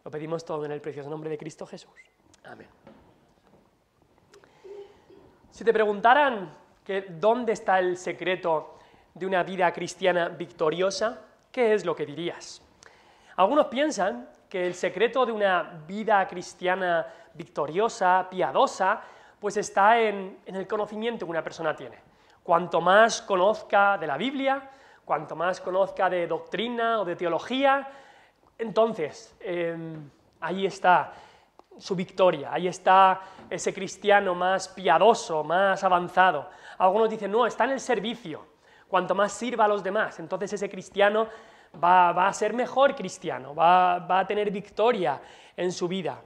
Lo pedimos todo en el precioso nombre de Cristo Jesús. Amén. Si te preguntaran que dónde está el secreto de una vida cristiana victoriosa, ¿qué es lo que dirías? Algunos piensan que el secreto de una vida cristiana victoriosa, piadosa, pues está en el conocimiento que una persona tiene. Cuanto más conozca de la Biblia, cuanto más conozca de doctrina o de teología, entonces ahí está su victoria, ahí está ese cristiano más piadoso, más avanzado. Algunos dicen, no, está en el servicio, cuanto más sirva a los demás, entonces ese cristiano va a ser mejor cristiano, va a tener victoria en su vida.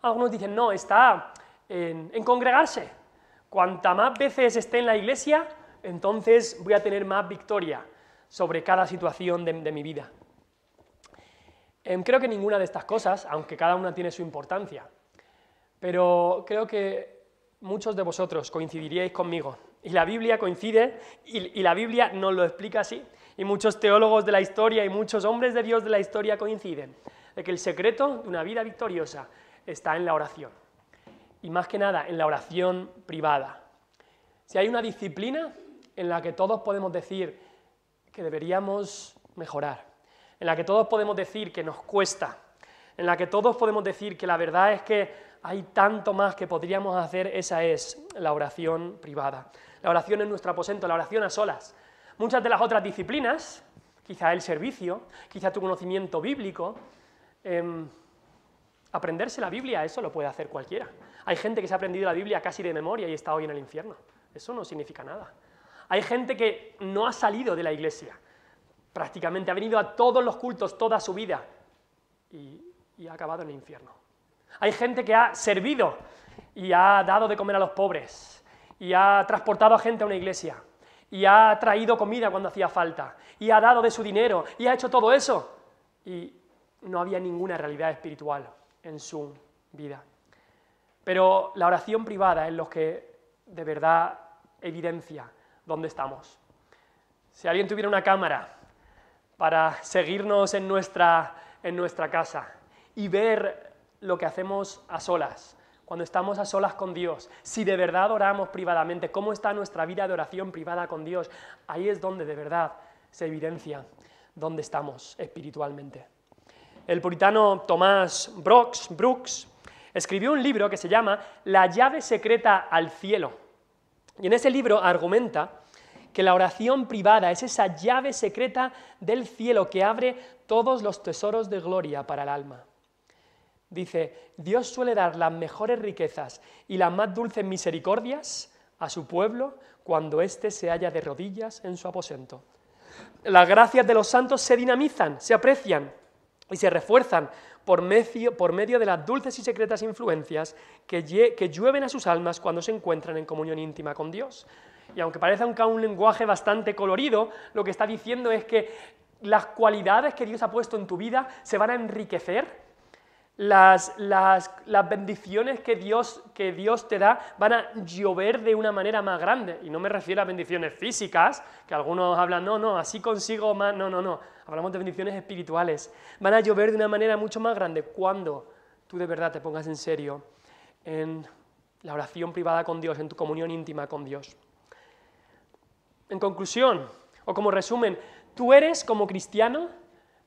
Algunos dicen, no, está en congregarse, cuanta más veces esté en la iglesia, entonces voy a tener más victoria sobre cada situación de mi vida. Creo que ninguna de estas cosas, aunque cada una tiene su importancia, pero creo que muchos de vosotros coincidiríais conmigo, y la Biblia coincide, y la Biblia nos lo explica así, y muchos teólogos de la historia y muchos hombres de Dios de la historia coinciden, de que el secreto de una vida victoriosa está en la oración, y más que nada en la oración privada. Si hay una disciplina en la que todos podemos decir que deberíamos mejorar, en la que todos podemos decir que nos cuesta, en la que todos podemos decir que la verdad es que hay tanto más que podríamos hacer, esa es la oración privada. La oración en nuestro aposento, la oración a solas. Muchas de las otras disciplinas, quizá el servicio, quizá tu conocimiento bíblico, aprenderse la Biblia, eso lo puede hacer cualquiera. Hay gente que se ha aprendido la Biblia casi de memoria y está hoy en el infierno. Eso no significa nada. Hay gente que no ha salido de la iglesia, prácticamente ha venido a todos los cultos toda su vida y ha acabado en el infierno. Hay gente que ha servido y ha dado de comer a los pobres, y ha transportado a gente a una iglesia, y ha traído comida cuando hacía falta, y ha dado de su dinero, y ha hecho todo eso, y no había ninguna realidad espiritual en su vida. Pero la oración privada es lo que de verdad evidencia dónde estamos. Si alguien tuviera una cámara para seguirnos en nuestra casa y ver lo que hacemos a solas, cuando estamos a solas con Dios, si de verdad oramos privadamente, cómo está nuestra vida de oración privada con Dios, ahí es donde de verdad se evidencia dónde estamos espiritualmente. El puritano Thomas Brooks escribió un libro que se llama La llave secreta al cielo, y en ese libro argumenta que la oración privada es esa llave secreta del cielo que abre todos los tesoros de gloria para el alma. Dice, Dios suele dar las mejores riquezas y las más dulces misericordias a su pueblo cuando éste se halla de rodillas en su aposento. Las gracias de los santos se dinamizan, se aprecian y se refuerzan por medio de las dulces y secretas influencias que llueven a sus almas cuando se encuentran en comunión íntima con Dios. Y aunque parezca un lenguaje bastante colorido, lo que está diciendo es que las cualidades que Dios ha puesto en tu vida se van a enriquecer, las bendiciones que Dios te da van a llover de una manera más grande. Y no me refiero a bendiciones físicas, que algunos hablan, no, así consigo más, no. Hablamos de bendiciones espirituales. Van a llover de una manera mucho más grande cuando tú de verdad te pongas en serio en la oración privada con Dios, en tu comunión íntima con Dios. En conclusión, o como resumen, tú eres como cristiano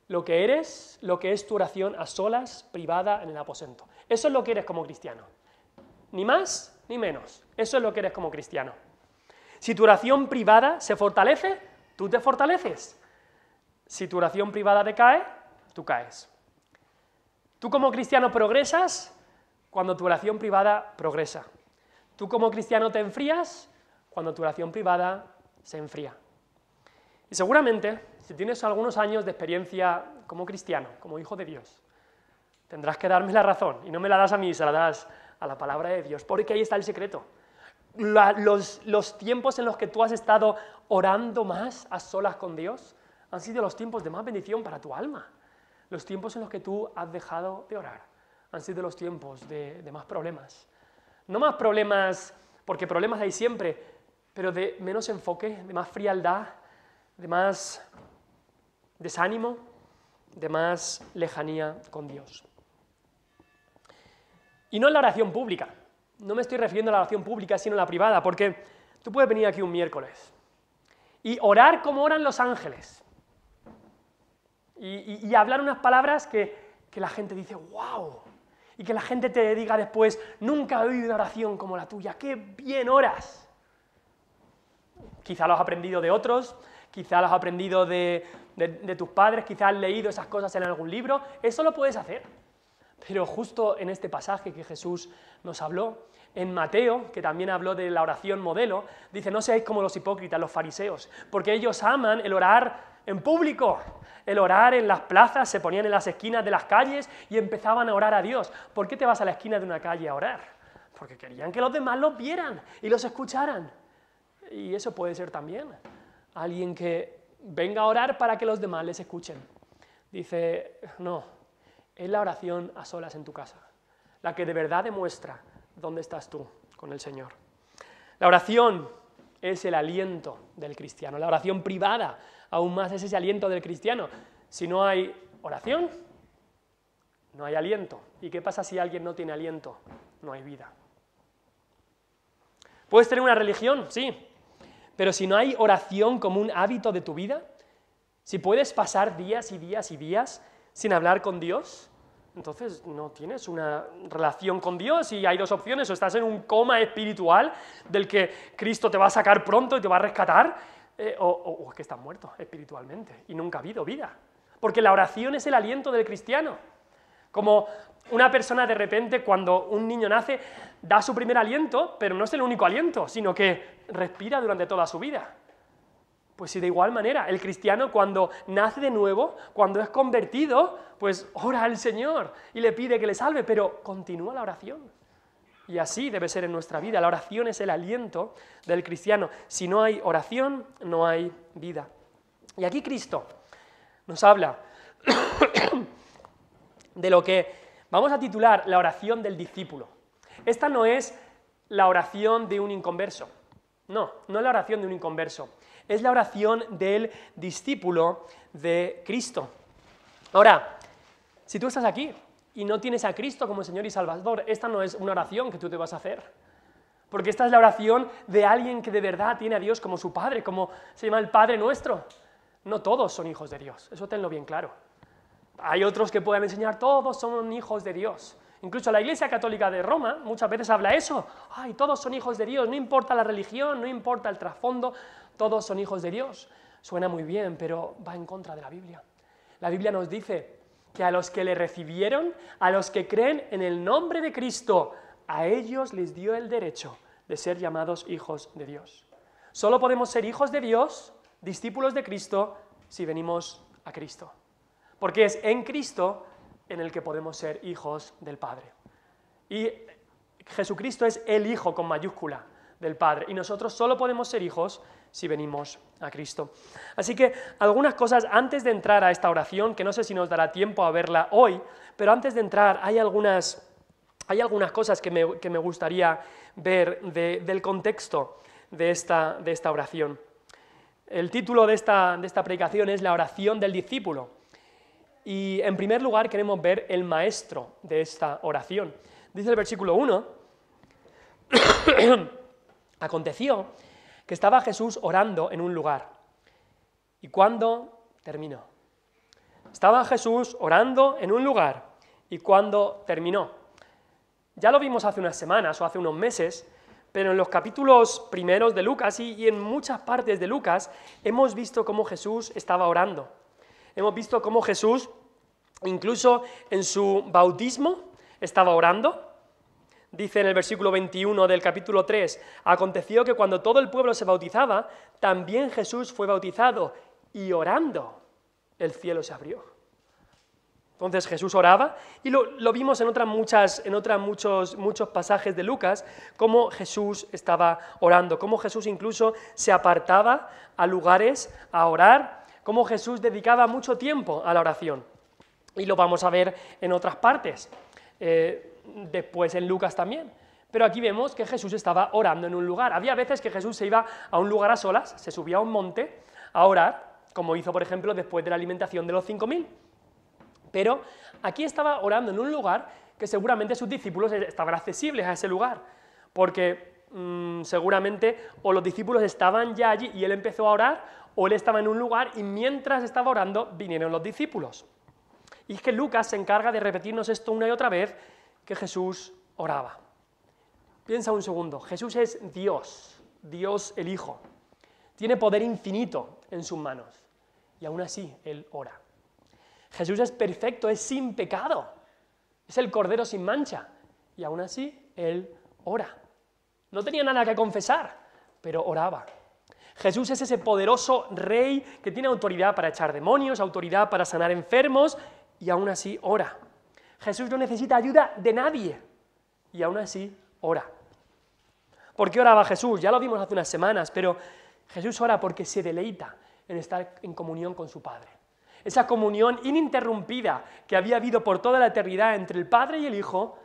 lo que es tu oración a solas, privada, en el aposento. Eso es lo que eres como cristiano. Ni más ni menos. Eso es lo que eres como cristiano. Si tu oración privada se fortalece, tú te fortaleces. Si tu oración privada decae, tú caes. Tú como cristiano progresas cuando tu oración privada progresa. Tú como cristiano te enfrías cuando tu oración privada se enfría. Y seguramente, si tienes algunos años de experiencia como cristiano, como hijo de Dios, tendrás que darme la razón, y no me la das a mí, se la das a la palabra de Dios, porque ahí está el secreto. Los tiempos en los que tú has estado orando más a solas con Dios han sido los tiempos de más bendición para tu alma. Los tiempos en los que tú has dejado de orar han sido los tiempos de más problemas. No más problemas, porque problemas hay siempre, pero de menos enfoque, de más frialdad, de más desánimo, de más lejanía con Dios. Y no en la oración pública. No me estoy refiriendo a la oración pública, sino a la privada, porque tú puedes venir aquí un miércoles y orar como oran los ángeles. Y hablar unas palabras que la gente dice, ¡wow! Y que la gente te diga después, nunca he oído una oración como la tuya, ¡qué bien oras! Quizá lo has aprendido de otros, quizá lo has aprendido de tus padres, quizá has leído esas cosas en algún libro, eso lo puedes hacer. Pero justo en este pasaje que Jesús nos habló, en Mateo, que también habló de la oración modelo, dice, no seáis como los hipócritas, los fariseos, porque ellos aman el orar en público, el orar en las plazas, se ponían en las esquinas de las calles y empezaban a orar a Dios. ¿Por qué te vas a la esquina de una calle a orar? Porque querían que los demás los vieran y los escucharan. Y eso puede ser también alguien que venga a orar para que los demás les escuchen. Dice, no, es la oración a solas en tu casa, la que de verdad demuestra dónde estás tú con el Señor. La oración es el aliento del cristiano, la oración privada aún más es ese aliento del cristiano. Si no hay oración, no hay aliento. ¿Y qué pasa si alguien no tiene aliento? No hay vida. ¿Puedes tener una religión? Sí. Pero si no hay oración como un hábito de tu vida, si puedes pasar días y días y días sin hablar con Dios, entonces no tienes una relación con Dios y hay dos opciones, o estás en un coma espiritual del que Cristo te va a sacar pronto y te va a rescatar, o es que estás muerto espiritualmente y nunca ha habido vida. Porque la oración es el aliento del cristiano. Como una persona de repente, cuando un niño nace, da su primer aliento, pero no es el único aliento, sino que respira durante toda su vida. Pues sí, de igual manera, el cristiano cuando nace de nuevo, cuando es convertido, pues ora al Señor y le pide que le salve, pero continúa la oración. Y así debe ser en nuestra vida. La oración es el aliento del cristiano. Si no hay oración, no hay vida. Y aquí Cristo nos habla de lo que vamos a titular la oración del discípulo. Esta no es la oración de un inconverso. No, no es la oración de un inconverso. Es la oración del discípulo de Cristo. Ahora, si tú estás aquí y no tienes a Cristo como Señor y Salvador, esta no es una oración que tú te vas a hacer. Porque esta es la oración de alguien que de verdad tiene a Dios como su Padre, como se llama el Padre Nuestro. No todos son hijos de Dios, eso tenlo bien claro. Hay otros que pueden enseñar, todos son hijos de Dios. Incluso la Iglesia Católica de Roma muchas veces habla eso. Ay, todos son hijos de Dios, no importa la religión, no importa el trasfondo, todos son hijos de Dios. Suena muy bien, pero va en contra de la Biblia. La Biblia nos dice que a los que le recibieron, a los que creen en el nombre de Cristo, a ellos les dio el derecho de ser llamados hijos de Dios. Solo podemos ser hijos de Dios, discípulos de Cristo, si venimos a Cristo. Porque es en Cristo en el que podemos ser hijos del Padre. Y Jesucristo es el Hijo con mayúscula del Padre. Y nosotros solo podemos ser hijos si venimos a Cristo. Así que algunas cosas antes de entrar a esta oración, que no sé si nos dará tiempo a verla hoy, pero antes de entrar hay algunas cosas que me gustaría ver del contexto de esta oración. El título de esta predicación es la oración del discípulo. Y en primer lugar queremos ver el maestro de esta oración. Dice el versículo 1, aconteció que estaba Jesús orando en un lugar. ¿Y cuándo terminó? Estaba Jesús orando en un lugar. ¿Y cuándo terminó? Ya lo vimos hace unas semanas o hace unos meses, pero en los capítulos primeros de Lucas y en muchas partes de Lucas hemos visto cómo Jesús estaba orando. Hemos visto cómo Jesús, incluso en su bautismo, estaba orando. Dice en el versículo 21 del capítulo 3, aconteció que cuando todo el pueblo se bautizaba, también Jesús fue bautizado, y orando, el cielo se abrió. Entonces Jesús oraba, y lo vimos en muchos pasajes de Lucas, cómo Jesús estaba orando, cómo Jesús incluso se apartaba a lugares a orar, cómo Jesús dedicaba mucho tiempo a la oración. Y lo vamos a ver en otras partes, después en Lucas también. Pero aquí vemos que Jesús estaba orando en un lugar. Había veces que Jesús se iba a un lugar a solas, se subía a un monte a orar, como hizo, por ejemplo, después de la alimentación de los 5.000. Pero aquí estaba orando en un lugar que seguramente sus discípulos estaban accesibles a ese lugar, porque seguramente o los discípulos estaban ya allí y él empezó a orar, o él estaba en un lugar y mientras estaba orando vinieron los discípulos. Y es que Lucas se encarga de repetirnos esto una y otra vez, que Jesús oraba. Piensa un segundo, Jesús es Dios, Dios el Hijo, tiene poder infinito en sus manos y aún así él ora. Jesús es perfecto, es sin pecado, es el Cordero sin mancha y aún así él ora. No tenía nada que confesar, pero oraba. Jesús es ese poderoso rey que tiene autoridad para echar demonios, autoridad para sanar enfermos y aún así ora. Jesús no necesita ayuda de nadie y aún así ora. ¿Por qué oraba Jesús? Ya lo vimos hace unas semanas, pero Jesús ora porque se deleita en estar en comunión con su Padre. Esa comunión ininterrumpida que había habido por toda la eternidad entre el Padre y el Hijo,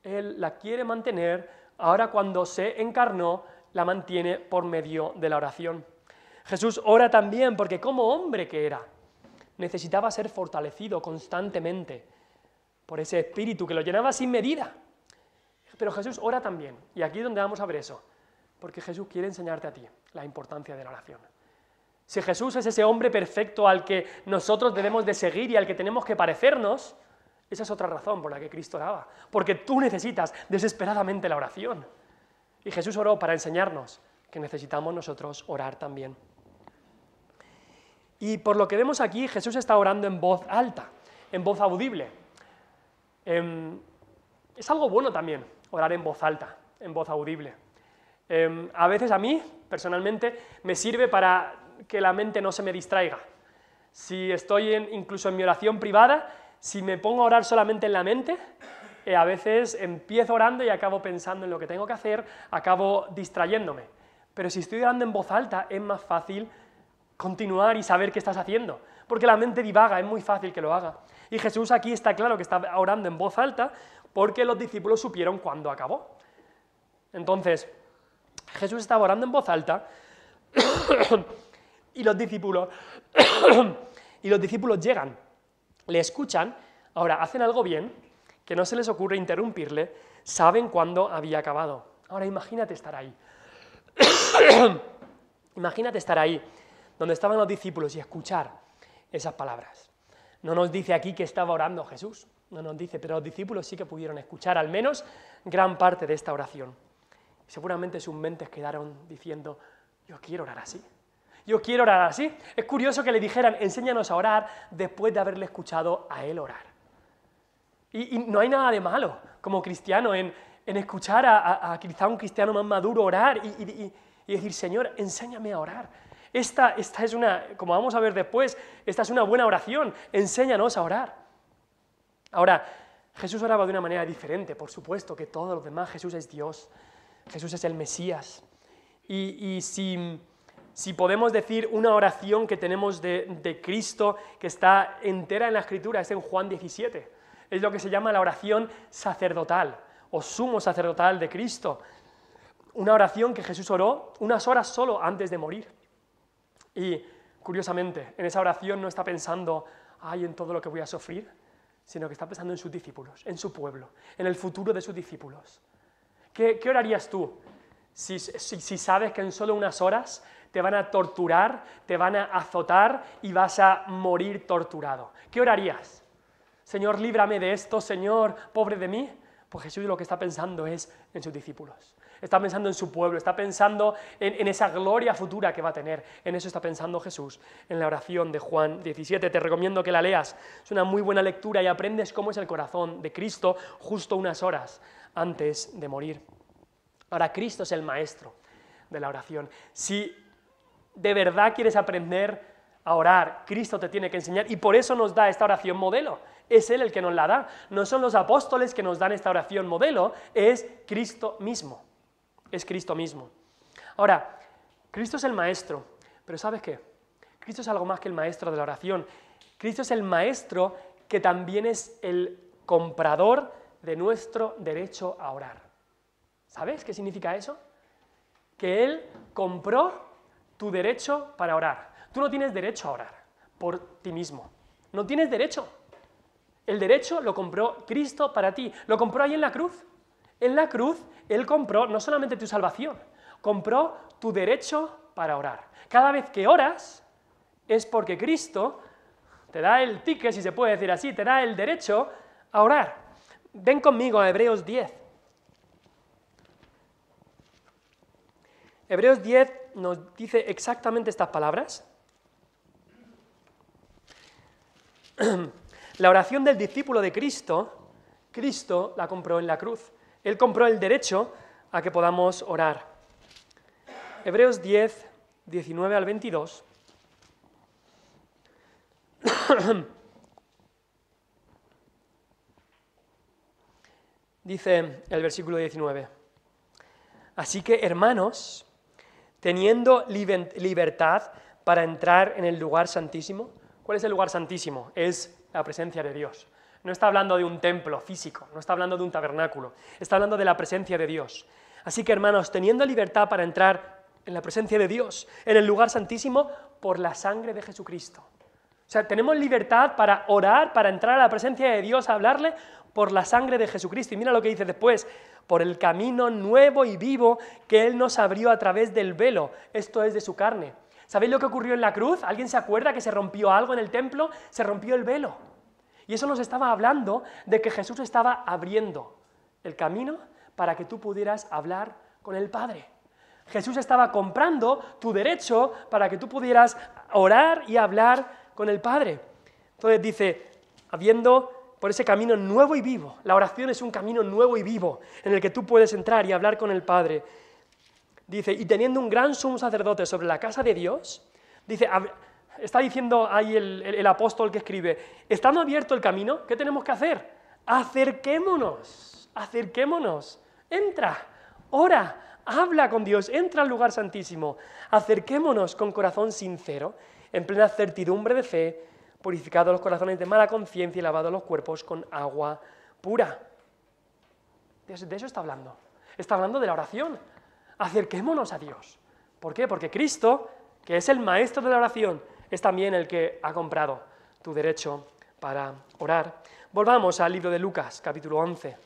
Él la quiere mantener, ahora cuando se encarnó, la mantiene por medio de la oración. Jesús ora también porque como hombre que era, necesitaba ser fortalecido constantemente por ese espíritu que lo llenaba sin medida. Pero Jesús ora también, y aquí es donde vamos a ver eso, porque Jesús quiere enseñarte a ti la importancia de la oración. Si Jesús es ese hombre perfecto al que nosotros debemos de seguir y al que tenemos que parecernos, esa es otra razón por la que Cristo oraba, porque tú necesitas desesperadamente la oración. Y Jesús oró para enseñarnos que necesitamos nosotros orar también. Y por lo que vemos aquí, Jesús está orando en voz alta, en voz audible. Es algo bueno también, orar en voz alta, en voz audible. A veces a mí, personalmente, me sirve para que la mente no se me distraiga. Si estoy incluso en mi oración privada, si me pongo a orar solamente en la mente, a veces empiezo orando y acabo pensando en lo que tengo que hacer, acabo distrayéndome. Pero si estoy orando en voz alta, es más fácil continuar y saber qué estás haciendo, porque la mente divaga, es muy fácil que lo haga. Y Jesús aquí está claro que está orando en voz alta porque los discípulos supieron cuándo acabó. Entonces, Jesús estaba orando en voz alta y los discípulos llegan, le escuchan, ahora hacen algo bien, que no se les ocurre interrumpirle, saben cuándo había acabado. Ahora imagínate estar ahí. Imagínate estar ahí, donde estaban los discípulos y escuchar esas palabras. No nos dice aquí que estaba orando Jesús, no nos dice, pero los discípulos sí que pudieron escuchar al menos gran parte de esta oración. Seguramente sus mentes quedaron diciendo, yo quiero orar así, yo quiero orar así. Es curioso que le dijeran, enséñanos a orar después de haberle escuchado a él orar. Y no hay nada de malo como cristiano en escuchar a quizá un cristiano más maduro orar y decir, Señor, enséñame a orar. Esta es una, como vamos a ver después, esta es una buena oración, enséñanos a orar. Ahora, Jesús oraba de una manera diferente, por supuesto, que todos los demás. Jesús es Dios, Jesús es el Mesías. Y si podemos decir una oración que tenemos de Cristo, que está entera en la Escritura, es en Juan 17. Es lo que se llama la oración sacerdotal, o sumo sacerdotal de Cristo. Una oración que Jesús oró unas horas solo antes de morir. Y, curiosamente, en esa oración no está pensando, ay, en todo lo que voy a sufrir, sino que está pensando en sus discípulos, en su pueblo, en el futuro de sus discípulos. ¿Qué orarías tú si sabes que en solo unas horas te van a torturar, te van a azotar y vas a morir torturado? ¿Qué orarías? Señor, líbrame de esto, Señor, pobre de mí. Pues Jesús lo que está pensando es en sus discípulos. Está pensando en su pueblo, está pensando en esa gloria futura que va a tener. En eso está pensando Jesús en la oración de Juan 17. Te recomiendo que la leas. Es una muy buena lectura y aprendes cómo es el corazón de Cristo justo unas horas antes de morir. Ahora, Cristo es el maestro de la oración. Si de verdad quieres aprender a orar, Cristo te tiene que enseñar y por eso nos da esta oración modelo. Es Él el que nos la da. No son los apóstoles que nos dan esta oración modelo, es Cristo mismo. Es Cristo mismo. Ahora, Cristo es el maestro, pero ¿sabes qué? Cristo es algo más que el maestro de la oración. Cristo es el maestro que también es el comprador de nuestro derecho a orar. ¿Sabes qué significa eso? Que Él compró tu derecho para orar. Tú no tienes derecho a orar por ti mismo. No tienes derecho. El derecho lo compró Cristo para ti, lo compró ahí en la cruz. En la cruz, Él compró no solamente tu salvación, compró tu derecho para orar. Cada vez que oras, es porque Cristo te da el ticket, si se puede decir así, te da el derecho a orar. Ven conmigo a Hebreos 10. Hebreos 10 nos dice exactamente estas palabras. La oración del discípulo de Cristo, Cristo la compró en la cruz. Él compró el derecho a que podamos orar. Hebreos 10, 19 al 22. Dice el versículo 19. Así que, hermanos, teniendo libertad para entrar en el lugar santísimo. ¿Cuál es el lugar santísimo? Es la presencia de Dios. No está hablando de un templo físico, no está hablando de un tabernáculo, está hablando de la presencia de Dios. Así que, hermanos, teniendo libertad para entrar en la presencia de Dios, en el lugar santísimo, por la sangre de Jesucristo. O sea, tenemos libertad para orar, para entrar a la presencia de Dios, a hablarle, por la sangre de Jesucristo. Y mira lo que dice después, por el camino nuevo y vivo que Él nos abrió a través del velo, esto es de su carne. ¿Sabéis lo que ocurrió en la cruz? ¿Alguien se acuerda que se rompió algo en el templo? Se rompió el velo. Y eso nos estaba hablando de que Jesús estaba abriendo el camino para que tú pudieras hablar con el Padre. Jesús estaba comprando tu derecho para que tú pudieras orar y hablar con el Padre. Entonces dice, habiendo por ese camino nuevo y vivo, la oración es un camino nuevo y vivo en el que tú puedes entrar y hablar con el Padre. Dice, y teniendo un gran sumo sacerdote sobre la casa de Dios, dice, está diciendo ahí el apóstol que escribe, estando abierto el camino, ¿qué tenemos que hacer? Acerquémonos, entra, ora, habla con Dios, entra al lugar santísimo, acerquémonos con corazón sincero, en plena certidumbre de fe, purificados los corazones de mala conciencia y lavados los cuerpos con agua pura. De eso está hablando de la oración. Acerquémonos a Dios. ¿Por qué? Porque Cristo, que es el maestro de la oración, es también el que ha comprado tu derecho para orar. Volvamos al libro de Lucas, capítulo 11.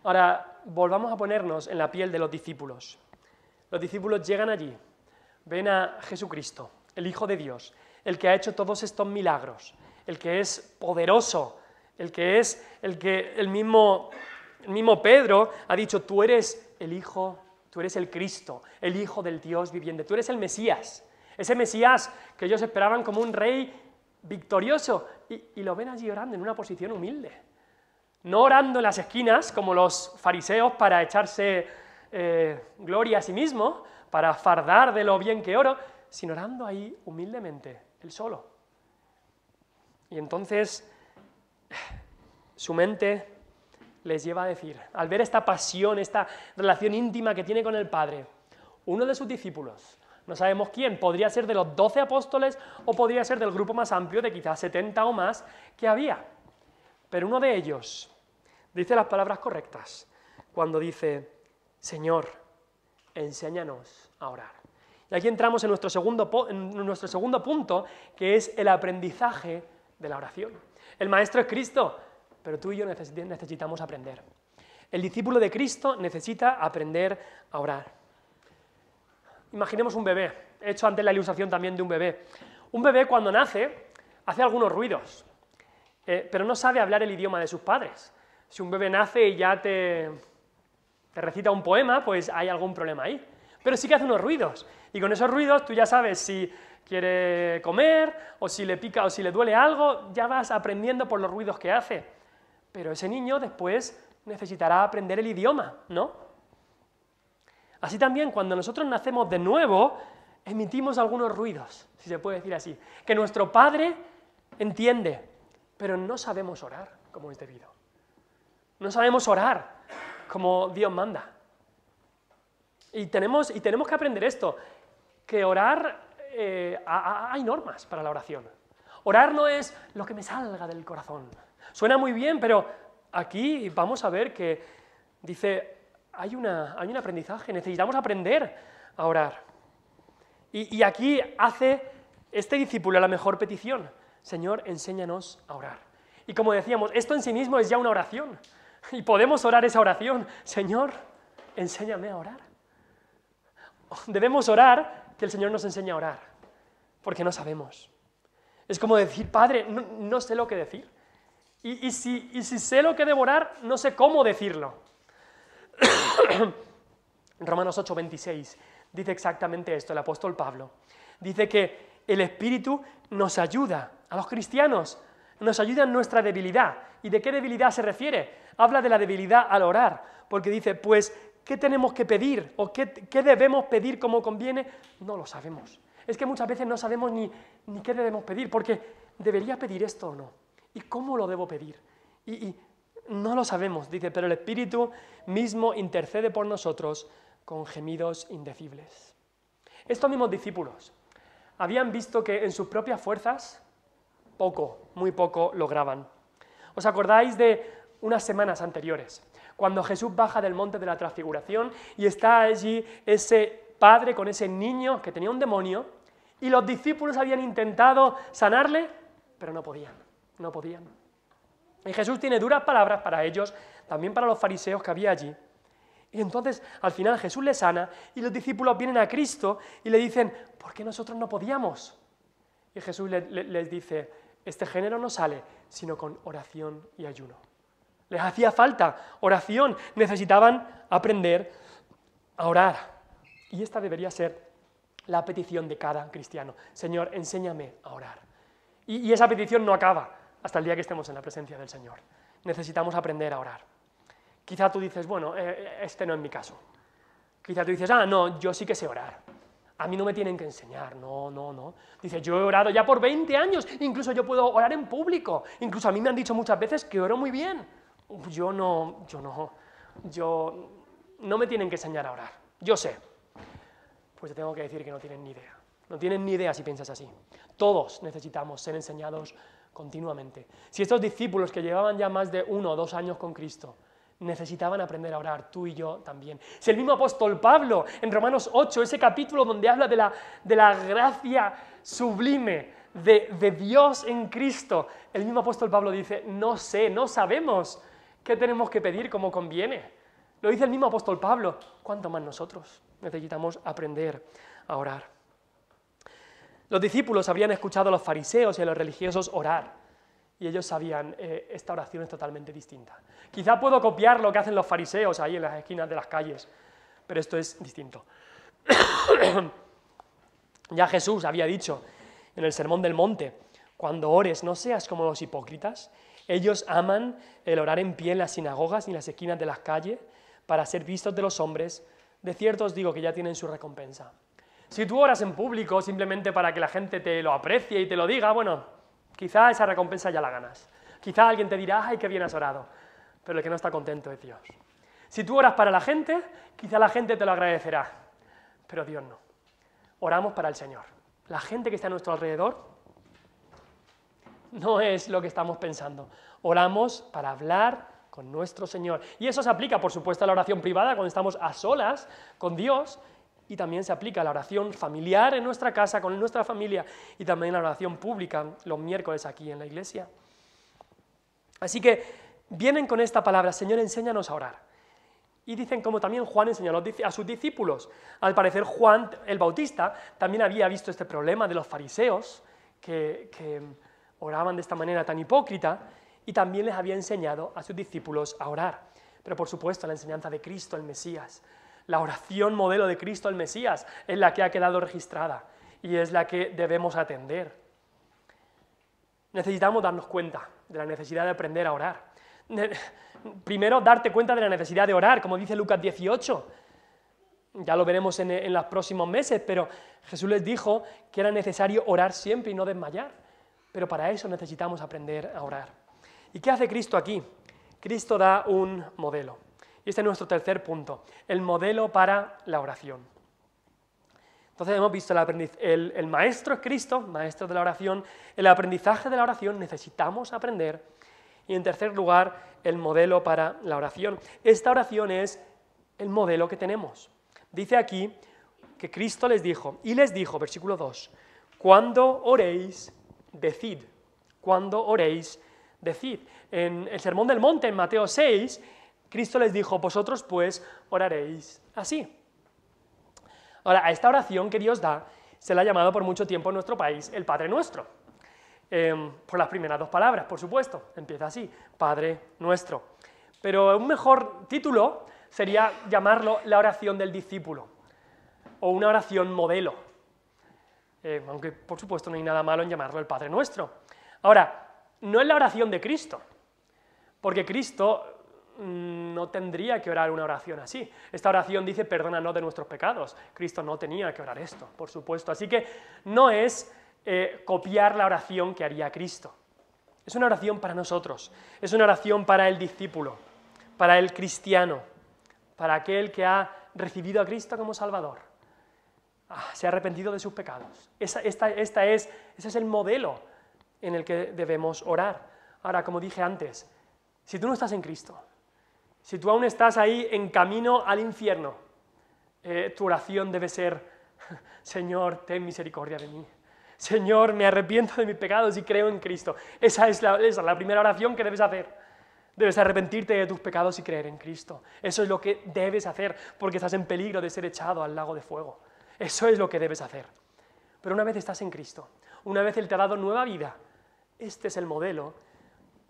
Ahora, volvamos a ponernos en la piel de los discípulos. Los discípulos llegan allí, ven a Jesucristo, el Hijo de Dios, el que ha hecho todos estos milagros, el que es poderoso, el mismo Pedro ha dicho, tú eres el Hijo, tú eres el Cristo, el Hijo del Dios viviente, tú eres el Mesías, ese Mesías que ellos esperaban como un rey victorioso, y lo ven allí orando en una posición humilde, no orando en las esquinas como los fariseos para echarse gloria a sí mismo, para fardar de lo bien que oro, sino orando ahí humildemente, él solo. Y entonces su mente les lleva a decir, al ver esta pasión, esta relación íntima que tiene con el Padre, uno de sus discípulos, no sabemos quién, podría ser de los 12 apóstoles o podría ser del grupo más amplio de quizás 70 o más que había, pero uno de ellos dice las palabras correctas cuando dice, Señor, enséñanos a orar. Y aquí entramos en nuestro segundo punto, que es el aprendizaje de la oración. El maestro es Cristo, pero tú y yo necesitamos aprender. El discípulo de Cristo necesita aprender a orar. Imaginemos un bebé. He hecho antes la ilustración también de un bebé. Un bebé cuando nace hace algunos ruidos, pero no sabe hablar el idioma de sus padres. Si un bebé nace y ya te recita un poema, pues hay algún problema ahí. Pero sí que hace unos ruidos, y con esos ruidos tú ya sabes si quiere comer, o si le pica, o si le duele algo, ya vas aprendiendo por los ruidos que hace. Pero ese niño después necesitará aprender el idioma, ¿no? Así también, cuando nosotros nacemos de nuevo, emitimos algunos ruidos, si se puede decir así, que nuestro Padre entiende, pero no sabemos orar como es debido. No sabemos orar como Dios manda. Y tenemos que aprender esto, que orar, hay normas para la oración. Orar no es lo que me salga del corazón. Suena muy bien, pero aquí vamos a ver que dice, hay un aprendizaje, necesitamos aprender a orar. Y aquí hace este discípulo la mejor petición: Señor, enséñanos a orar. Y como decíamos, esto en sí mismo es ya una oración. Y podemos orar esa oración: Señor, enséñame a orar. Debemos orar que el Señor nos enseñe a orar, porque no sabemos. Es como decir: Padre, no sé lo que decir. Y si sé lo que debo orar, no sé cómo decirlo. Romanos 8:26 dice exactamente esto, el apóstol Pablo. Dice que el Espíritu nos ayuda, a los cristianos, nos ayuda en nuestra debilidad. ¿Y de qué debilidad se refiere? Habla de la debilidad al orar, porque dice, pues, ¿qué tenemos que pedir? ¿O qué debemos pedir como conviene? No lo sabemos. Es que muchas veces no sabemos ni qué debemos pedir, porque ¿debería pedir esto o no? ¿Y cómo lo debo pedir? Y no lo sabemos, dice, pero el Espíritu mismo intercede por nosotros con gemidos indecibles. Estos mismos discípulos habían visto que en sus propias fuerzas muy poco lograban. ¿Os acordáis de unas semanas anteriores, cuando Jesús baja del monte de la transfiguración y está allí ese padre con ese niño que tenía un demonio, y los discípulos habían intentado sanarle, pero no podían? Y Jesús tiene duras palabras para ellos, también para los fariseos que había allí. Y entonces, al final, Jesús les sana y los discípulos vienen a Cristo y le dicen, ¿por qué nosotros no podíamos? Y Jesús les dice, este género no sale sino con oración y ayuno. Les hacía falta oración, necesitaban aprender a orar. Y esta debería ser la petición de cada cristiano. Señor, enséñame a orar. Y esa petición no acaba hasta el día que estemos en la presencia del Señor. Necesitamos aprender a orar. Quizá tú dices, bueno, este no es mi caso. Quizá tú dices, no, yo sí que sé orar. A mí no me tienen que enseñar, no. Dice, yo he orado ya por 20 años, incluso yo puedo orar en público. Incluso a mí me han dicho muchas veces que oro muy bien. Yo no me tienen que enseñar a orar. Yo sé. Pues te tengo que decir que no tienen ni idea. No tienen ni idea si piensas así. Todos necesitamos ser enseñados continuamente. Si estos discípulos que llevaban ya más de 1 o 2 años con Cristo necesitaban aprender a orar, tú y yo también. Si el mismo apóstol Pablo, en Romanos 8, ese capítulo donde habla de la gracia sublime de Dios en Cristo, el mismo apóstol Pablo dice, no sabemos qué tenemos que pedir como conviene. Lo dice el mismo apóstol Pablo, ¿cuánto más nosotros necesitamos aprender a orar? Los discípulos habían escuchado a los fariseos y a los religiosos orar, y ellos sabían, esta oración es totalmente distinta. Quizá puedo copiar lo que hacen los fariseos ahí en las esquinas de las calles, pero esto es distinto. Ya Jesús había dicho en el Sermón del Monte, cuando ores no seas como los hipócritas, ellos aman el orar en pie en las sinagogas y en las esquinas de las calles para ser vistos de los hombres, de cierto os digo que ya tienen su recompensa. Si tú oras en público simplemente para que la gente te lo aprecie y te lo diga, bueno, quizá esa recompensa ya la ganas. Quizá alguien te dirá, ¡ay, qué bien has orado! Pero el que no está contento es Dios. Si tú oras para la gente, quizá la gente te lo agradecerá, pero Dios no. Oramos para el Señor. La gente que está a nuestro alrededor no es lo que estamos pensando. Oramos para hablar con nuestro Señor. Y eso se aplica, por supuesto, a la oración privada, cuando estamos a solas con Dios, y también se aplica a la oración familiar en nuestra casa, con nuestra familia, y también a la oración pública los miércoles aquí en la iglesia. Así que vienen con esta palabra, Señor, enséñanos a orar. Y dicen como también Juan enseñó a sus discípulos. Al parecer Juan el Bautista también había visto este problema de los fariseos, que oraban de esta manera tan hipócrita, y también les había enseñado a sus discípulos a orar. Pero por supuesto la enseñanza de Cristo, el Mesías, la oración modelo de Cristo, el Mesías, es la que ha quedado registrada y es la que debemos atender. Necesitamos darnos cuenta de la necesidad de aprender a orar. Primero, darte cuenta de la necesidad de orar, como dice Lucas 18. Ya lo veremos en los próximos meses, pero Jesús les dijo que era necesario orar siempre y no desmayar. Pero para eso necesitamos aprender a orar. ¿Y qué hace Cristo aquí? Cristo da un modelo. Y este es nuestro tercer punto, el modelo para la oración. Entonces hemos visto el maestro es Cristo, maestro de la oración, el aprendizaje de la oración necesitamos aprender. Y en tercer lugar, el modelo para la oración. Esta oración es el modelo que tenemos. Dice aquí, que Cristo les dijo, y les dijo, versículo 2, cuando oréis, decid, cuando oréis, decid. En el Sermón del Monte, en Mateo 6, Cristo les dijo, vosotros pues oraréis así. Ahora, a esta oración que Dios da, se la ha llamado por mucho tiempo en nuestro país el Padre Nuestro. Por las primeras dos palabras, por supuesto, empieza así, Padre Nuestro. Pero un mejor título sería llamarlo la oración del discípulo, o una oración modelo, aunque por supuesto no hay nada malo en llamarlo el Padre Nuestro. Ahora, no es la oración de Cristo, porque Cristo no tendría que orar una oración así. Esta oración dice, perdónanos de nuestros pecados. Cristo no tenía que orar esto, por supuesto. Así que no es copiar la oración que haría Cristo. Es una oración para nosotros, es una oración para el discípulo, para el cristiano, para aquel que ha recibido a Cristo como Salvador. Se ha arrepentido de sus pecados. Ese es el modelo en el que debemos orar. Ahora, como dije antes, si tú no estás en Cristo, si tú aún estás ahí en camino al infierno, tu oración debe ser, Señor, ten misericordia de mí. Señor, me arrepiento de mis pecados y creo en Cristo. Esa es la primera oración que debes hacer. Debes arrepentirte de tus pecados y creer en Cristo. Eso es lo que debes hacer, porque estás en peligro de ser echado al lago de fuego. Eso es lo que debes hacer. Pero una vez estás en Cristo, una vez Él te ha dado nueva vida, este es el modelo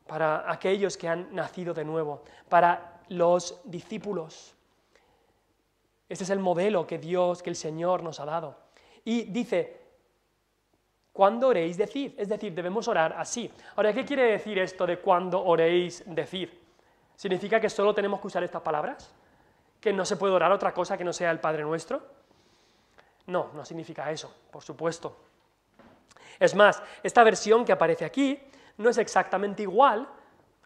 para aquellos que han nacido de nuevo, para los discípulos. Este es el modelo que el Señor nos ha dado. Y dice, cuando oréis, decid. Es decir, debemos orar así. Ahora, ¿qué quiere decir esto de cuando oréis, decid? ¿Significa que solo tenemos que usar estas palabras? ¿Que no se puede orar otra cosa que no sea el Padre Nuestro? No, no significa eso, por supuesto. Es más, esta versión que aparece aquí no es exactamente igual,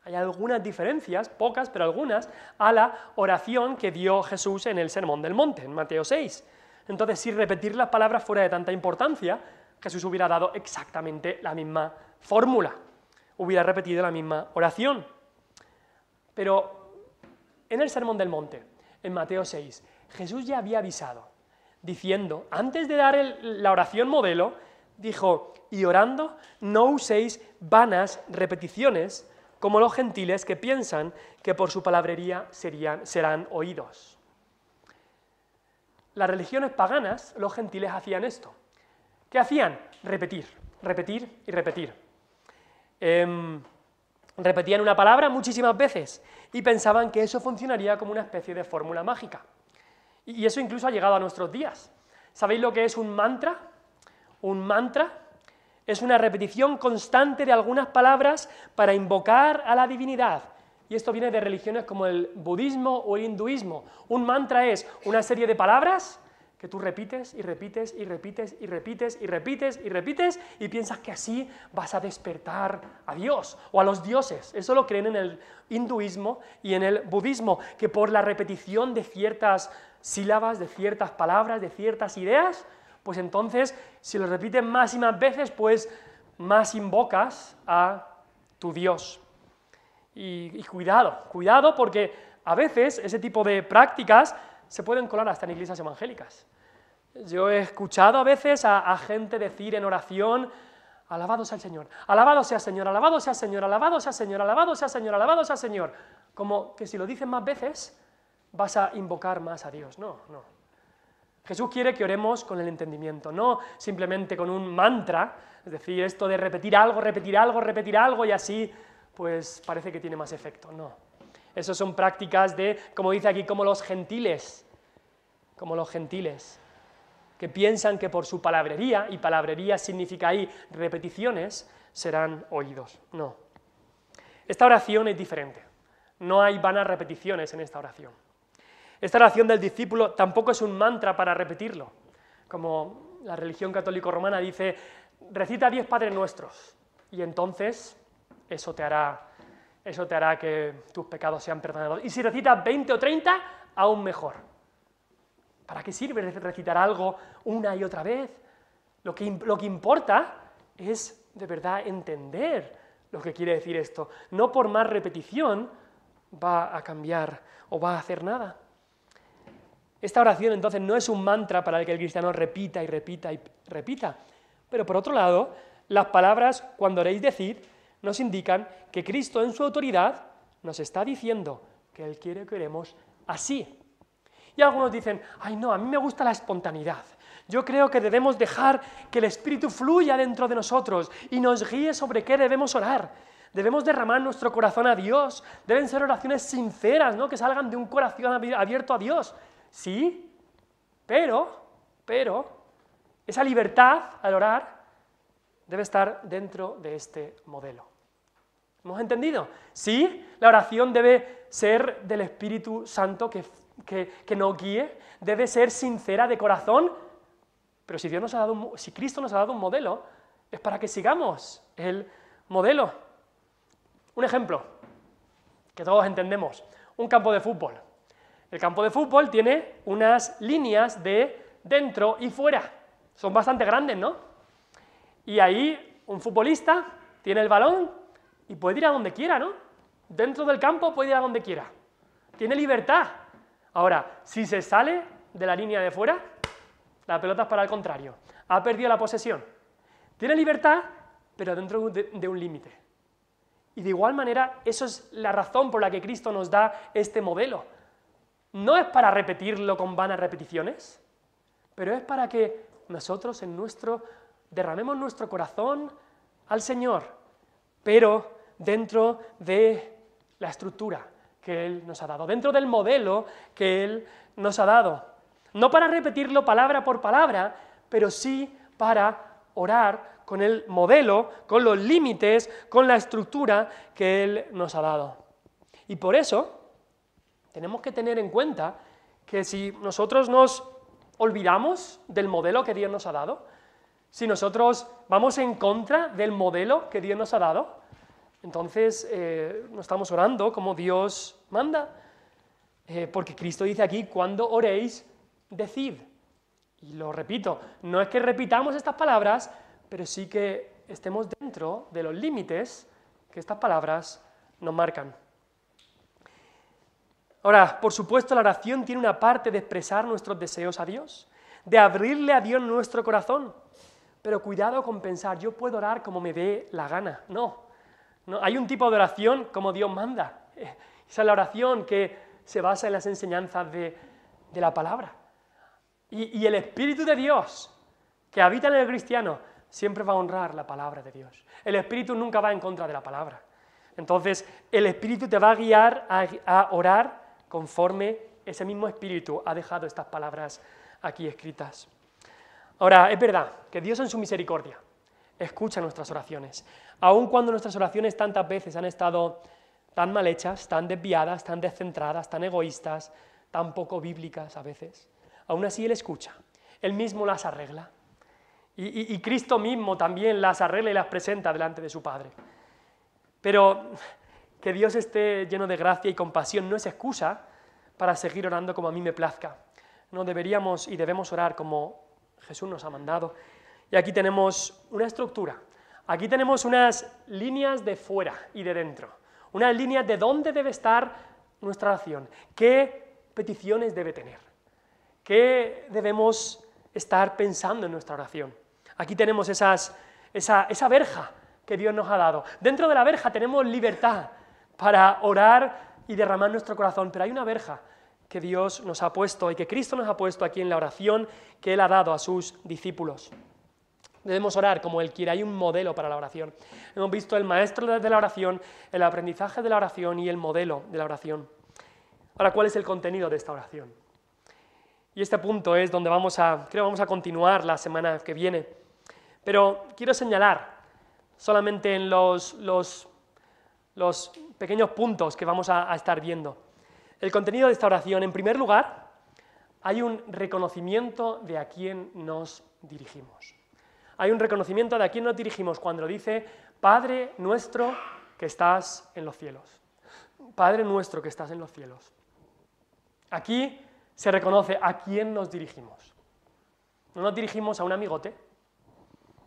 hay algunas diferencias, pocas, pero algunas, a la oración que dio Jesús en el Sermón del Monte, en Mateo 6. Entonces, si repetir las palabras fuera de tanta importancia, Jesús hubiera dado exactamente la misma fórmula, hubiera repetido la misma oración. Pero en el Sermón del Monte, en Mateo 6, Jesús ya había avisado, diciendo, antes de dar la oración modelo, dijo, y orando, no uséis vanas repeticiones como los gentiles que piensan que por su palabrería serán oídos. Las religiones paganas, los gentiles hacían esto. ¿Qué hacían? Repetir, repetir y repetir. Repetían una palabra muchísimas veces y pensaban que eso funcionaría como una especie de fórmula mágica. Y eso incluso ha llegado a nuestros días. ¿Sabéis lo que es un mantra? Un mantra es una repetición constante de algunas palabras para invocar a la divinidad. Y esto viene de religiones como el budismo o el hinduismo. Un mantra es una serie de palabras que tú repites y repites y repites y repites y repites y repites y piensas que así vas a despertar a Dios o a los dioses. Eso lo creen en el hinduismo y en el budismo, que por la repetición de ciertas sílabas, de ciertas palabras, de ciertas ideas, pues entonces, si lo repites más y más veces, pues más invocas a tu Dios. Y cuidado porque a veces ese tipo de prácticas se pueden colar hasta en iglesias evangélicas. Yo he escuchado a veces a gente decir en oración, alabado sea el Señor, alabado sea el Señor, alabado sea el Señor, alabado sea el Señor, alabado sea el Señor, alabado sea el Señor. Como que si lo dices más veces, vas a invocar más a Dios. No, no. Jesús quiere que oremos con el entendimiento, no simplemente con un mantra, es decir, esto de repetir algo y así, pues parece que tiene más efecto. No. Esas son prácticas de, como dice aquí, como los gentiles, que piensan que por su palabrería, y palabrería significa ahí repeticiones, serán oídos. No. Esta oración es diferente. No hay vanas repeticiones en esta oración. Esta oración del discípulo tampoco es un mantra para repetirlo, como la religión católico-romana dice, recita 10 Padres Nuestros, y entonces eso te hará que tus pecados sean perdonados. Y si recitas 20 o 30, aún mejor. ¿Para qué sirve recitar algo una y otra vez? Lo que importa es de verdad entender lo que quiere decir esto. No por más repetición va a cambiar o va a hacer nada. Esta oración entonces no es un mantra para el que el cristiano repita y repita y repita. Pero por otro lado, las palabras cuando oréis decid nos indican que Cristo en su autoridad nos está diciendo que Él quiere que oremos así. Y algunos dicen, ay no, a mí me gusta la espontaneidad. Yo creo que debemos dejar que el Espíritu fluya dentro de nosotros y nos guíe sobre qué debemos orar. Debemos derramar nuestro corazón a Dios. Deben ser oraciones sinceras, ¿no? Que salgan de un corazón abierto a Dios. Sí, pero, esa libertad al orar debe estar dentro de este modelo. ¿Hemos entendido? Sí, la oración debe ser del Espíritu Santo que nos guíe, debe ser sincera de corazón, pero si Cristo nos ha dado un modelo, es para que sigamos el modelo. Un ejemplo, que todos entendemos, un campo de fútbol. El campo de fútbol tiene unas líneas de dentro y fuera, son bastante grandes, ¿no? Y ahí un futbolista tiene el balón y puede ir a donde quiera, ¿no? Dentro del campo puede ir a donde quiera, tiene libertad. Ahora, si se sale de la línea de fuera, la pelota es para el contrario, ha perdido la posesión. Tiene libertad, pero dentro de un límite. Y de igual manera, eso es la razón por la que Cristo nos da este modelo. No es para repetirlo con vanas repeticiones, pero es para que nosotros derramemos nuestro corazón al Señor, pero dentro de la estructura que Él nos ha dado, dentro del modelo que Él nos ha dado. No para repetirlo palabra por palabra, pero sí para orar con el modelo, con los límites, con la estructura que Él nos ha dado. Y por eso tenemos que tener en cuenta que si nosotros nos olvidamos del modelo que Dios nos ha dado, si nosotros vamos en contra del modelo que Dios nos ha dado, entonces no estamos orando como Dios manda, porque Cristo dice aquí, cuando oréis, decid. Y lo repito, no es que repitamos estas palabras, pero sí que estemos dentro de los límites que estas palabras nos marcan. Ahora, por supuesto, la oración tiene una parte de expresar nuestros deseos a Dios, de abrirle a Dios nuestro corazón, pero cuidado con pensar, yo puedo orar como me dé la gana. No, hay un tipo de oración como Dios manda. Esa es la oración que se basa en las enseñanzas de la palabra. Y el Espíritu de Dios que habita en el cristiano siempre va a honrar la palabra de Dios. El Espíritu nunca va en contra de la palabra. Entonces, el Espíritu te va a guiar a orar conforme ese mismo Espíritu ha dejado estas palabras aquí escritas. Ahora, es verdad que Dios en su misericordia escucha nuestras oraciones, aun cuando nuestras oraciones tantas veces han estado tan mal hechas, tan desviadas, tan descentradas, tan egoístas, tan poco bíblicas a veces. Aún así Él escucha, Él mismo las arregla. Y Cristo mismo también las arregla y las presenta delante de su Padre. Pero que Dios esté lleno de gracia y compasión no es excusa para seguir orando como a mí me plazca. No deberíamos y debemos orar como Jesús nos ha mandado. Y aquí tenemos una estructura. Aquí tenemos unas líneas de fuera y de dentro. Unas líneas de dónde debe estar nuestra oración. ¿Qué peticiones debe tener? ¿Qué debemos estar pensando en nuestra oración? Aquí tenemos esa verja que Dios nos ha dado. Dentro de la verja tenemos libertad para orar y derramar nuestro corazón, pero hay una verja que Dios nos ha puesto y que Cristo nos ha puesto aquí en la oración que Él ha dado a sus discípulos. Debemos orar como Él quiere, hay un modelo para la oración. Hemos visto el maestro de la oración, el aprendizaje de la oración y el modelo de la oración. Ahora, ¿cuál es el contenido de esta oración? Y este punto es donde vamos a continuar la semana que viene. Pero quiero señalar solamente en los pequeños puntos que vamos a estar viendo. El contenido de esta oración, en primer lugar, hay un reconocimiento de a quién nos dirigimos. Hay un reconocimiento de a quién nos dirigimos cuando dice, Padre nuestro que estás en los cielos. Padre nuestro que estás en los cielos. Aquí se reconoce a quién nos dirigimos. No nos dirigimos a un amigote,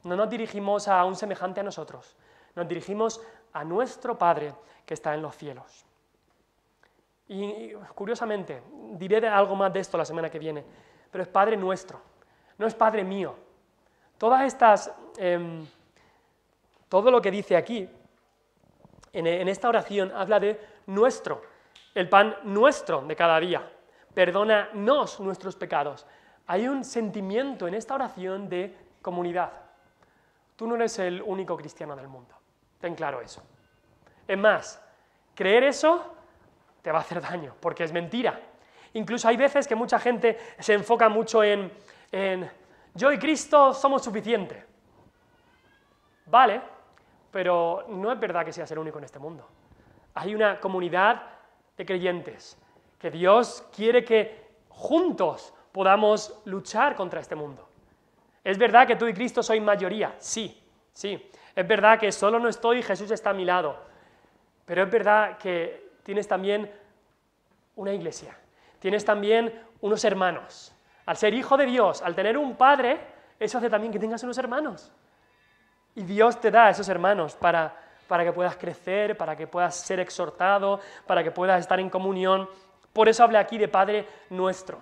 no nos dirigimos a un semejante a nosotros, nos dirigimos a nuestro Padre que está en los cielos. Y curiosamente, diré algo más de esto la semana que viene, pero es Padre nuestro, no es Padre mío. Todas estas, todo lo que dice aquí, en esta oración, habla de nuestro, el pan nuestro de cada día. Perdónanos nuestros pecados. Hay un sentimiento en esta oración de comunidad. Tú no eres el único cristiano del mundo. Ten claro eso. Es más, creer eso te va a hacer daño, porque es mentira. Incluso hay veces que mucha gente se enfoca mucho en yo y Cristo somos suficientes. Vale, pero no es verdad que seas el único en este mundo. Hay una comunidad de creyentes que Dios quiere que juntos podamos luchar contra este mundo. Es verdad que tú y Cristo sois mayoría, sí. Es verdad que solo no estoy, Jesús está a mi lado. Pero es verdad que tienes también una iglesia, tienes también unos hermanos. Al ser hijo de Dios, al tener un padre, eso hace también que tengas unos hermanos. Y Dios te da esos hermanos para que puedas crecer, para que puedas ser exhortado, para que puedas estar en comunión. Por eso hablé aquí de Padre nuestro.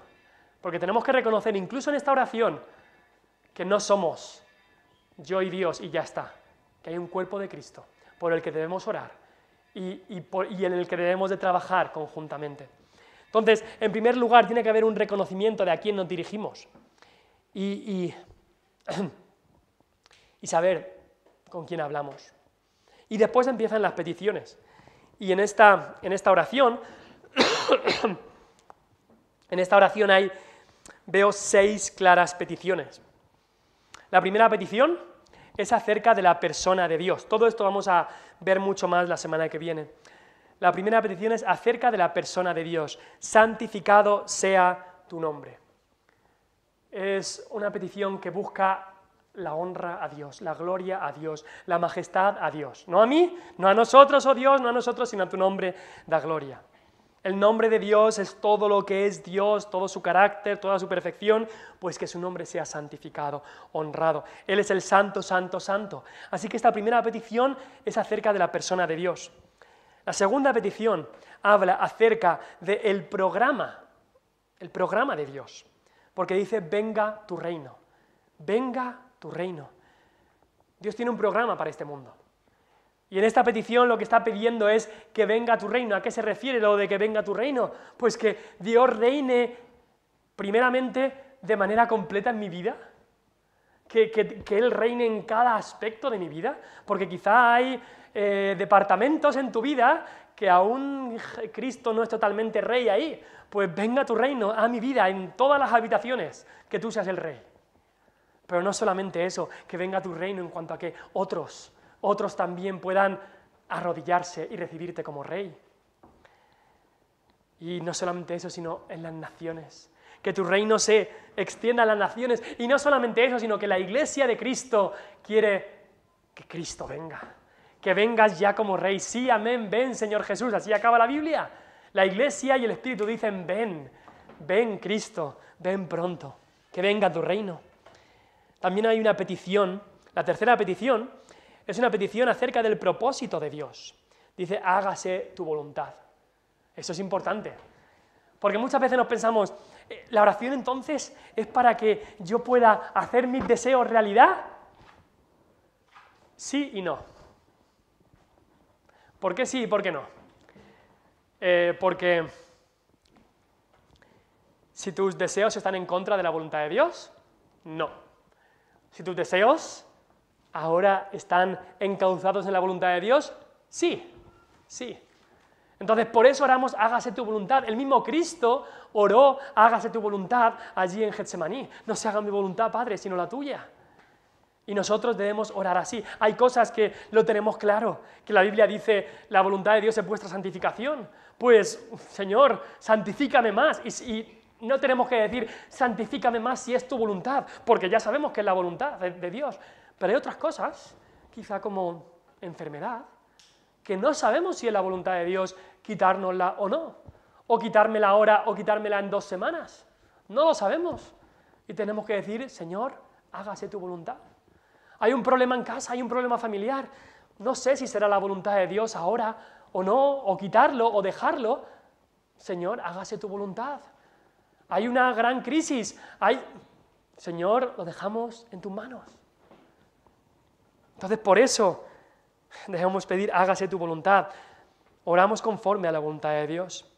Porque tenemos que reconocer, incluso en esta oración, que no somos yo y Dios y ya está. Que hay un cuerpo de Cristo por el que debemos orar y en el que debemos de trabajar conjuntamente. Entonces, en primer lugar, tiene que haber un reconocimiento de a quién nos dirigimos y saber con quién hablamos. Y después empiezan las peticiones. Y en esta oración, veo 6 claras peticiones. La primera petición es acerca de la persona de Dios. Todo esto vamos a ver mucho más la semana que viene. La primera petición es acerca de la persona de Dios. Santificado sea tu nombre. Es una petición que busca la honra a Dios, la gloria a Dios, la majestad a Dios. No a mí, no a nosotros, oh Dios, no a nosotros, sino a tu nombre da gloria. El nombre de Dios es todo lo que es Dios, todo su carácter, toda su perfección, pues que su nombre sea santificado, honrado. Él es el santo, santo, santo. Así que esta primera petición es acerca de la persona de Dios. La segunda petición habla acerca del programa de Dios, porque dice, venga tu reino, venga tu reino. Dios tiene un programa para este mundo. Y en esta petición lo que está pidiendo es que venga tu reino. ¿A qué se refiere lo de que venga tu reino? Pues que Dios reine primeramente de manera completa en mi vida, que Él reine en cada aspecto de mi vida, porque quizá hay departamentos en tu vida que aún Cristo no es totalmente rey ahí. Pues venga tu reino a mi vida, en todas las habitaciones, que tú seas el rey. Pero no solamente eso, que venga tu reino en cuanto a que otros también puedan arrodillarse y recibirte como rey. Y no solamente eso, sino en las naciones. Que tu reino se extienda a las naciones. Y no solamente eso, sino que la iglesia de Cristo quiere que Cristo venga. Que vengas ya como rey. Sí, amén, ven, Señor Jesús. Así acaba la Biblia. La iglesia y el Espíritu dicen, ven Cristo, ven pronto. Que venga tu reino. También hay una petición, la tercera petición, es una petición acerca del propósito de Dios. Dice, hágase tu voluntad. Eso es importante. Porque muchas veces nos pensamos, ¿la oración entonces es para que yo pueda hacer mis deseos realidad? Sí y no. ¿Por qué sí y por qué no? Porque si tus deseos están en contra de la voluntad de Dios, no. Si tus deseos ahora están encauzados en la voluntad de Dios, sí. Entonces, por eso oramos, hágase tu voluntad. El mismo Cristo oró, hágase tu voluntad allí en Getsemaní. No se haga mi voluntad, Padre, sino la tuya. Y nosotros debemos orar así. Hay cosas que lo tenemos claro, que la Biblia dice, la voluntad de Dios es vuestra santificación. Pues, Señor, santifícame más. Y no tenemos que decir, santifícame más si es tu voluntad, porque ya sabemos que es la voluntad de Dios. Pero hay otras cosas, quizá como enfermedad, que no sabemos si es la voluntad de Dios quitárnosla o no, o quitármela ahora o quitármela en 2 semanas. No lo sabemos. Y tenemos que decir, Señor, hágase tu voluntad. Hay un problema en casa, hay un problema familiar. No sé si será la voluntad de Dios ahora o no, o quitarlo o dejarlo. Señor, hágase tu voluntad. Hay una gran crisis. Señor, lo dejamos en tus manos. Entonces, por eso debemos pedir, hágase tu voluntad. Oramos conforme a la voluntad de Dios.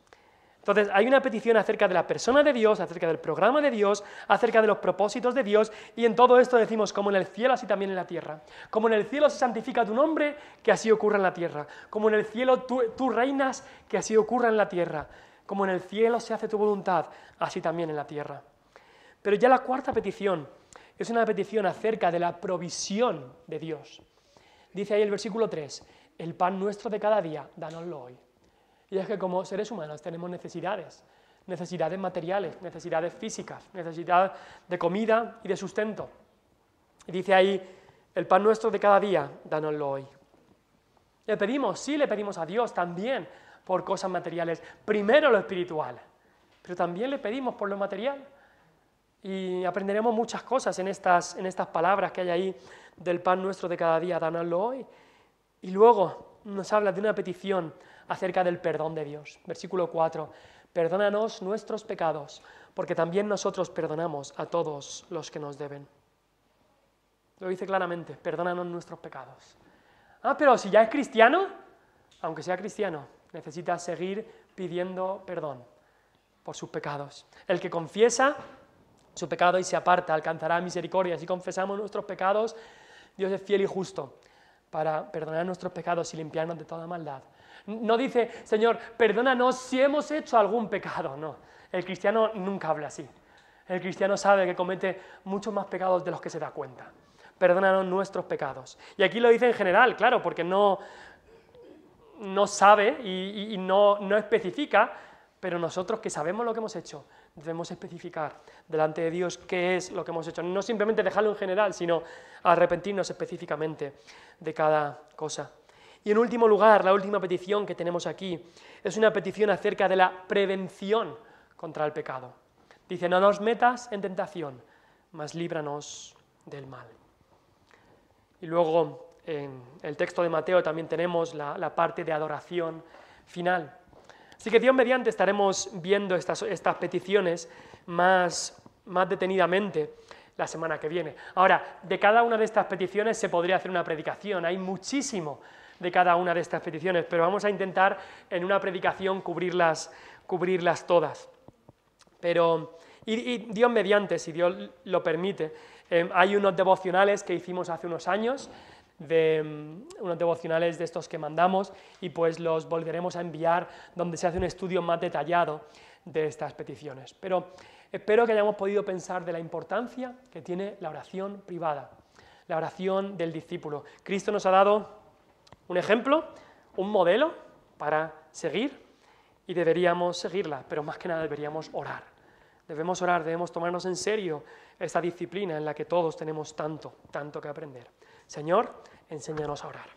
Entonces, hay una petición acerca de la persona de Dios, acerca del programa de Dios, acerca de los propósitos de Dios, y en todo esto decimos, como en el cielo, así también en la tierra. Como en el cielo se santifica tu nombre, que así ocurra en la tierra. Como en el cielo tú reinas, que así ocurra en la tierra. Como en el cielo se hace tu voluntad, así también en la tierra. Pero ya la cuarta petición es una petición acerca de la provisión de Dios. Dice ahí el versículo 3, el pan nuestro de cada día, dánoslo hoy. Y es que como seres humanos tenemos necesidades materiales, necesidades físicas, necesidad de comida y de sustento. Y dice ahí, el pan nuestro de cada día, dánoslo hoy. Le pedimos, sí le pedimos a Dios también por cosas materiales, primero lo espiritual, pero también le pedimos por lo material. Y aprenderemos muchas cosas en estas palabras que hay ahí del pan nuestro de cada día, dánoslo hoy. Y luego nos habla de una petición acerca del perdón de Dios. Versículo 4, perdónanos nuestros pecados, porque también nosotros perdonamos a todos los que nos deben. Lo dice claramente, perdónanos nuestros pecados. Pero si ya es cristiano, aunque sea cristiano, necesita seguir pidiendo perdón por sus pecados. El que confiesa su pecado y se aparta alcanzará misericordia. Si confesamos nuestros pecados, Dios es fiel y justo para perdonar nuestros pecados y limpiarnos de toda maldad. No dice, Señor, perdónanos si hemos hecho algún pecado. No, el cristiano nunca habla así. El cristiano sabe que comete muchos más pecados de los que se da cuenta. Perdónanos nuestros pecados. Y aquí lo dice en general, claro, porque no sabe y no especifica, pero nosotros que sabemos lo que hemos hecho, debemos especificar delante de Dios qué es lo que hemos hecho. No simplemente dejarlo en general, sino arrepentirnos específicamente de cada cosa. Y en último lugar, la última petición que tenemos aquí es una petición acerca de la prevención contra el pecado. Dice, no nos metas en tentación, mas líbranos del mal. Y luego en el texto de Mateo también tenemos la parte de adoración final. Así que Dios mediante estaremos viendo estas peticiones más detenidamente la semana que viene. Ahora, de cada una de estas peticiones se podría hacer una predicación, hay muchísimo de cada una de estas peticiones, pero vamos a intentar en una predicación cubrirlas todas. Pero, y Dios mediante, si Dios lo permite, hay unos devocionales que hicimos hace unos años, unos devocionales de estos que mandamos, y pues los volveremos a enviar donde se hace un estudio más detallado de estas peticiones. Pero espero que hayamos podido pensar de la importancia que tiene la oración privada, la oración del discípulo. Cristo nos ha dado un ejemplo, un modelo para seguir, y deberíamos seguirla, pero más que nada deberíamos orar. Debemos orar, debemos tomarnos en serio esta disciplina en la que todos tenemos tanto que aprender. Señor, enséñanos a orar.